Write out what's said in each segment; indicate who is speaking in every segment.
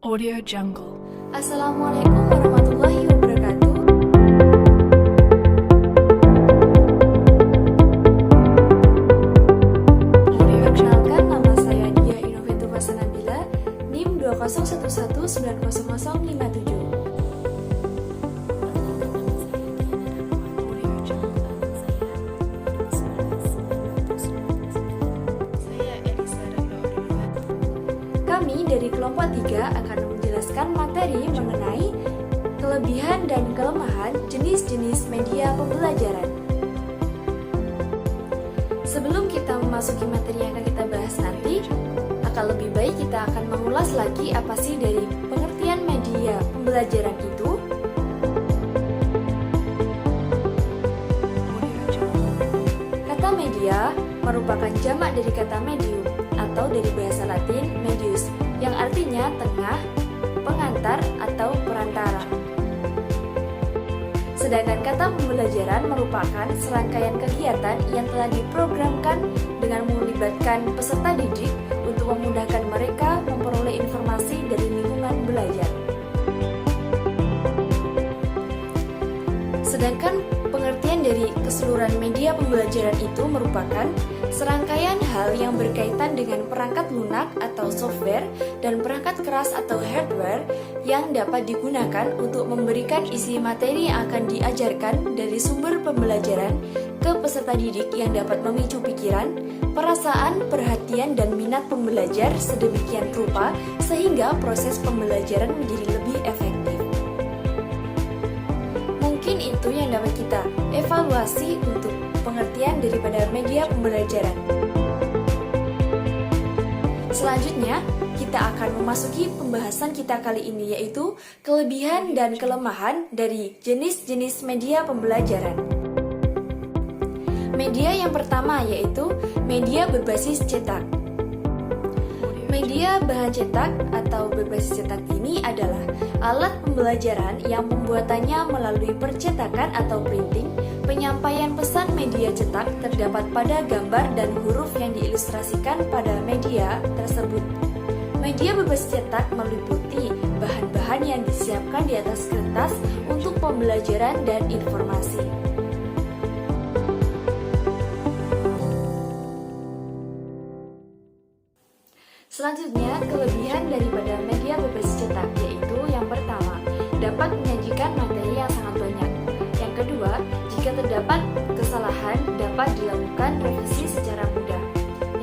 Speaker 1: Audio Jungle.
Speaker 2: Assalamualaikum warahmatullahi wabarakatuh. Perkenalkan, nama saya Dia Inovetu Fasanabila, NIM 201190057. Kami dari kelompok 3 akan menjelaskan materi mengenai kelebihan dan kelemahan jenis-jenis media pembelajaran. Sebelum kita memasuki materi yang akan kita bahas nanti, akan lebih baik kita akan mengulas lagi apa sih dari pengertian media pembelajaran itu. Kata media merupakan jamak dari kata medium atau dari bahasa Latin medius yang artinya tengah, pengantar, atau perantara. Sedangkan kata pembelajaran merupakan serangkaian kegiatan yang telah diprogramkan dengan melibatkan peserta didik untuk memudahkan mereka memperoleh informasi dari lingkungan belajar. Sedangkan pengertian dari keseluruhan media pembelajaran itu merupakan serangkaian hal yang berkaitan dengan perangkat lunak atau software dan perangkat keras atau hardware yang dapat digunakan untuk memberikan isi materi yang akan diajarkan dari sumber pembelajaran ke peserta didik yang dapat memicu pikiran, perasaan, perhatian, dan minat pembelajar sedemikian rupa sehingga proses pembelajaran menjadi lebih efektif. Mungkin itu yang dapat kita evaluasi untuk pengertian daripada media pembelajaran. Selanjutnya, kita akan memasuki pembahasan kita kali ini, yaitu kelebihan dan kelemahan dari jenis-jenis media pembelajaran. Media yang pertama yaitu media berbasis cetak. Media bahan cetak atau berbasis cetak ini adalah alat pembelajaran yang pembuatannya melalui percetakan atau printing. Penyampaian pesan media cetak terdapat pada gambar dan huruf yang diilustrasikan pada media tersebut. Media berbasis cetak meliputi bahan-bahan yang disiapkan di atas kertas untuk pembelajaran dan informasi. Selanjutnya, kelebihan daripada media berbasis cetak yaitu yang pertama, dapat menyajikan materi yang sangat banyak. Yang kedua, jika terdapat kesalahan dapat dilakukan revisi secara mudah.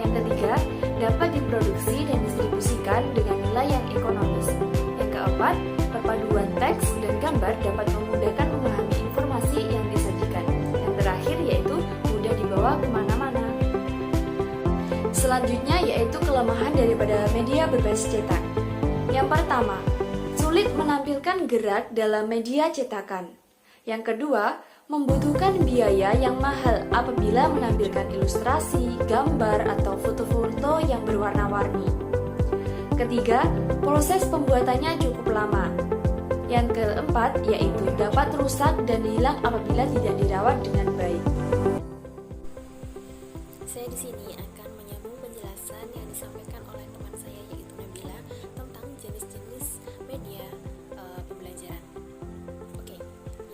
Speaker 2: Yang ketiga, dapat diproduksi dan distribusikan dengan nilai yang ekonomis. Yang keempat, perpaduan teks dan gambar dapat memudahkan memahami informasi yang disajikan. Yang terakhir yaitu mudah dibawa kemana-mana. Selanjutnya yaitu kelemahan daripada media berbasis cetak. Yang pertama, sulit menampilkan gerak dalam media cetakan. Yang kedua, membutuhkan biaya yang mahal apabila menampilkan ilustrasi, gambar, atau foto-foto yang berwarna-warni. Ketiga, proses pembuatannya cukup lama. Yang keempat, yaitu dapat rusak dan hilang apabila tidak dirawat dengan baik.
Speaker 3: Saya di sini akan menyambung penjelasan yang disampaikan oleh teman saya yaitu Nabila tentang jenis-jenis media pembelajaran. Oke,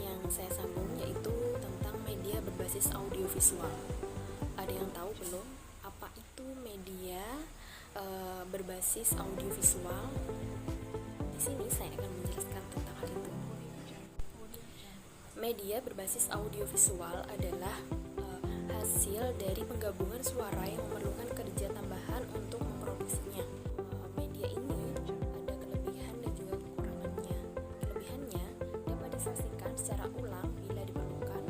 Speaker 3: yang saya sambung yaitu tentang media berbasis audiovisual. Ada yang tahu belum apa itu media berbasis audiovisual? Di sini saya akan menjelaskan tentang hal itu. Media berbasis audiovisual adalah hasil dari penggabungan suara yang memerlukan kerja tambahan untuk memproduksinya. Media ini ada kelebihan dan juga kekurangannya. Kelebihannya dapat disaksikan secara ulang bila diperlukan,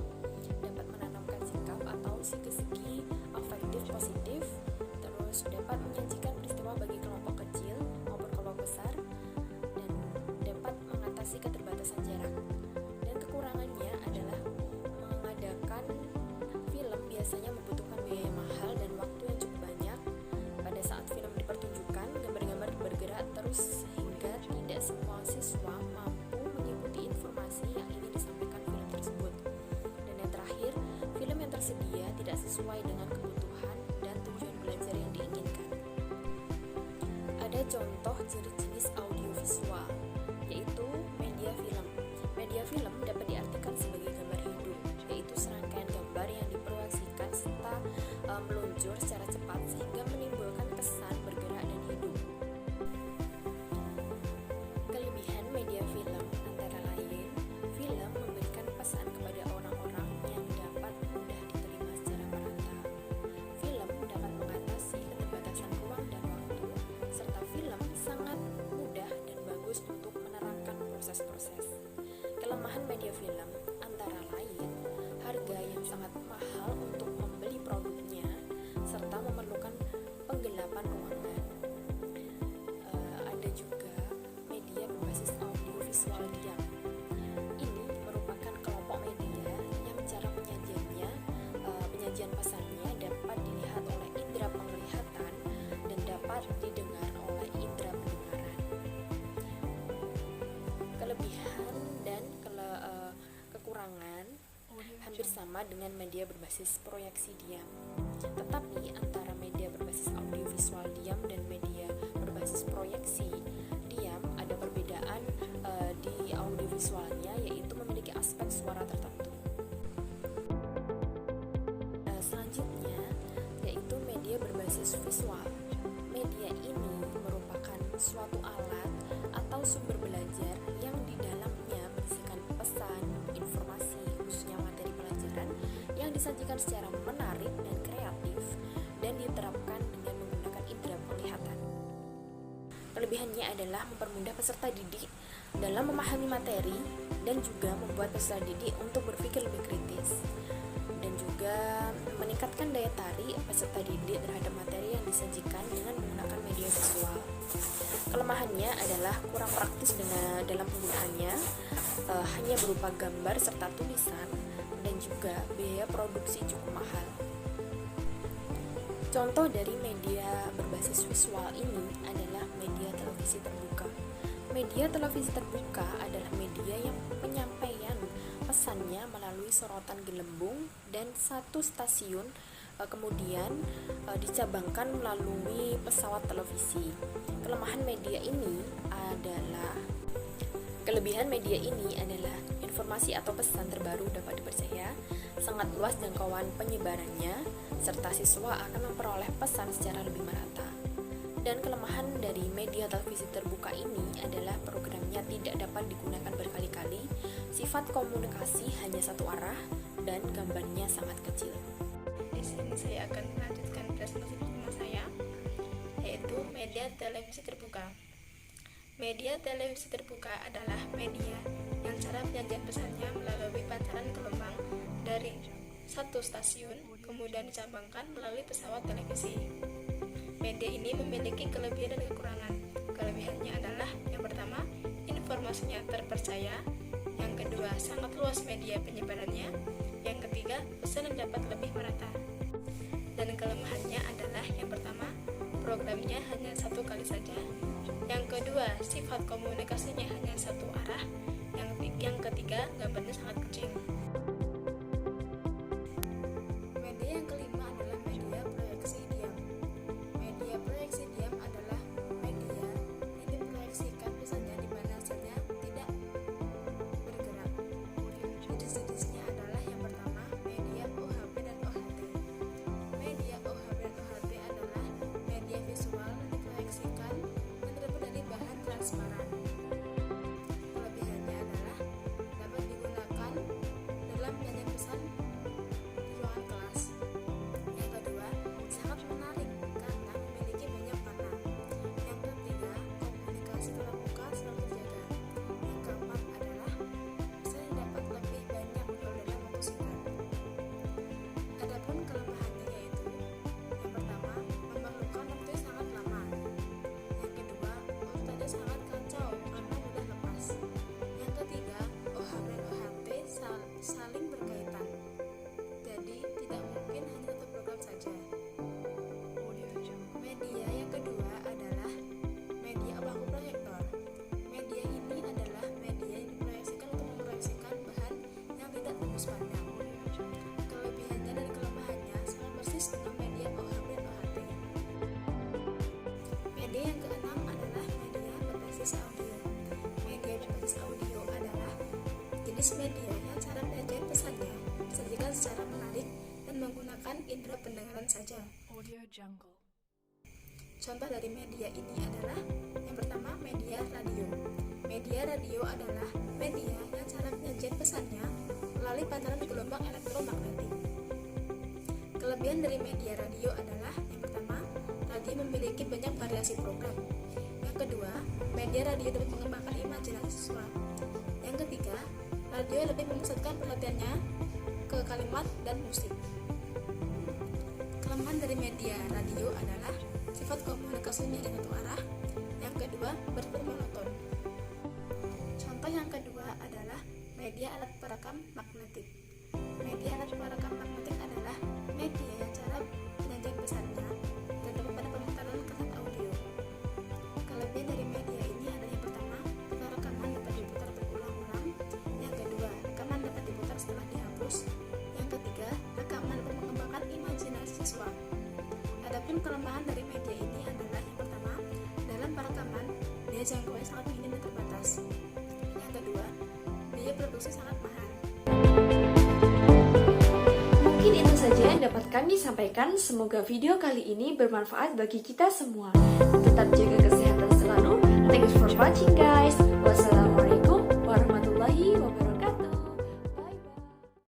Speaker 3: dapat menanamkan sikap atau segi-segi afektif positif, terus dapat menyajikan peristiwa bagi kelompok kecil maupun kelompok besar, dan dapat mengatasi keterbatasan jarak. Dan kekurangannya adalah mengadakan film biasanya membutuhkan biaya mahal dan waktu yang cukup banyak. Pada saat film dipertunjukkan, gambar-gambar bergerak terus sehingga tidak semua siswa mampu mengikuti informasi yang ingin disampaikan film tersebut. Dan yang terakhir, film yang tersedia tidak sesuai dengan kebutuhan dan tujuan belajar yang diinginkan. Ada contoh jenis-jenis audiovisual visual, yaitu media film. Media film dapat diartikan sebagai gambar hidup, yaitu serangkaian gambar yang diproyeksikan serta meluncur secara cepat sehingga menimbulkan kesan bergerak dan hidup. Kelebihan media film antara lain, film memberikan pesan kepada orang-orang yang dapat mudah diterima secara merata. Film dapat mengatasi keterbatasan ruang dan waktu, serta film sangat mudah dan bagus untuk menerangkan proses-proses. Kelemahan media film antara lain, harga yang sangat mahal untuk membeli produknya, serta memerlukan penggelapan ruangan. Ada juga media berbasis audiovisual diam. Ini merupakan kelompok media yang cara penyajian pesannya dapat dilihat oleh indera penglihatan dan dapat didengar oleh indera pendengaran. Kelebihan dan kekurangan hampir sama dengan media berbasis proyeksi diam. Tetapi antara media berbasis audiovisual diam dan media berbasis proyeksi diam ada perbedaan di audiovisualnya, yaitu memiliki aspek suara tertentu. Selanjutnya yaitu media berbasis visual. Media ini merupakan suatu alat atau sumber belajar yang di dalamnya berisikan pesan, informasi, khususnya materi pelajaran yang disajikan secara menarik dan kreatif dan diterapkan dengan menggunakan indera penglihatan. Kelebihannya adalah mempermudah peserta didik dalam memahami materi dan juga membuat peserta didik untuk berpikir lebih kritis, dan juga meningkatkan daya tarik peserta didik terhadap materi yang disajikan dengan menggunakan media visual. Kelemahannya adalah kurang praktis dalam penggunaannya, hanya berupa gambar serta tulisan, dan juga biaya produksi cukup mahal. Contoh dari media berbasis visual ini adalah media televisi terbuka. Media televisi terbuka adalah media yang penyampaian pesannya melalui sorotan gelembung dan satu stasiun kemudian dicabangkan melalui pesawat televisi. Kelebihan media ini adalah informasi atau pesan terbaru dapat dipercaya, sangat luas jangkauan penyebarannya, serta siswa akan memperoleh pesan secara lebih merata. Dan kelemahan dari media televisi terbuka ini adalah programnya tidak dapat digunakan berkali-kali, sifat komunikasi hanya satu arah, dan gambarnya sangat kecil.
Speaker 1: Di sini saya akan melanjutkan presentasi pertama saya, yaitu media televisi terbuka. Media televisi terbuka adalah media yang cara penyajian pesannya melalui pancaran gelombang dari satu stasiun, kemudian dicabangkan melalui pesawat televisi. Media ini memiliki kelebihan dan kekurangan. Kelebihannya adalah yang pertama, informasinya terpercaya. Yang kedua, sangat luas media penyebarannya. Yang ketiga, pesan dapat lebih merata. Dan kelemahannya adalah yang pertama, programnya hanya satu kali saja. Yang kedua, sifat komunikasinya hanya satu arah. Yang ketiga, gambarnya sangat kecil. Media yang kelima adalah media proyeksi diam. Media proyeksi diam adalah media yang diproyeksikan pesannya di mana saja tidak bergerak. Jenis-jenisnya adalah yang pertama, media OHP dan OHT. Media OHP dan OHT adalah media visual yang diproyeksikan yang terbuat dari bahan transparan. Kelebihannya adalah dapat digunakan media berbasis audio adalah jenis media yang cara penyajian pesannya disajikan secara menarik dan menggunakan indera pendengaran saja.
Speaker 4: Audio Jungle.
Speaker 1: Contoh dari media ini adalah yang pertama, media radio. Media radio adalah media yang cara penyajian pesannya melalui pancaran gelombang elektromagnetik. Kelebihan dari media radio adalah yang pertama, radio memiliki banyak variasi program. Yang kedua, media radio dapat mengembangkan imajinasi siswa. Yang ketiga, radio lebih memusatkan perhatiannya ke kalimat dan musik. Kelemahan dari media radio adalah sifat komunikasinya di satu arah. Yang kedua, bermonoton. Contoh yang kedua adalah media alat perekam magnetik. Media alat perekam magnetik adalah media yang cara penyajian pesannya terdapat pada pemutaran kaset audio. Kelebihan dari media ini adalah yang pertama, rekaman dapat diputar berulang-ulang. Yang kedua, rekaman dapat diputar setelah dihapus. Yang ketiga, rekaman dapat mengembangkan imajinasi siswa. Adapun kelemahan dari media ini adalah yang pertama, dalam perekaman daya jangkauannya sangat minim dan terbatas. Yang kedua, biaya produksi sangat mahal.
Speaker 2: Mungkin itu saja yang dapat kami sampaikan. Semoga video kali ini bermanfaat bagi kita semua. Tetap jaga kesehatan selalu. Thanks for watching guys. Wassalamualaikum.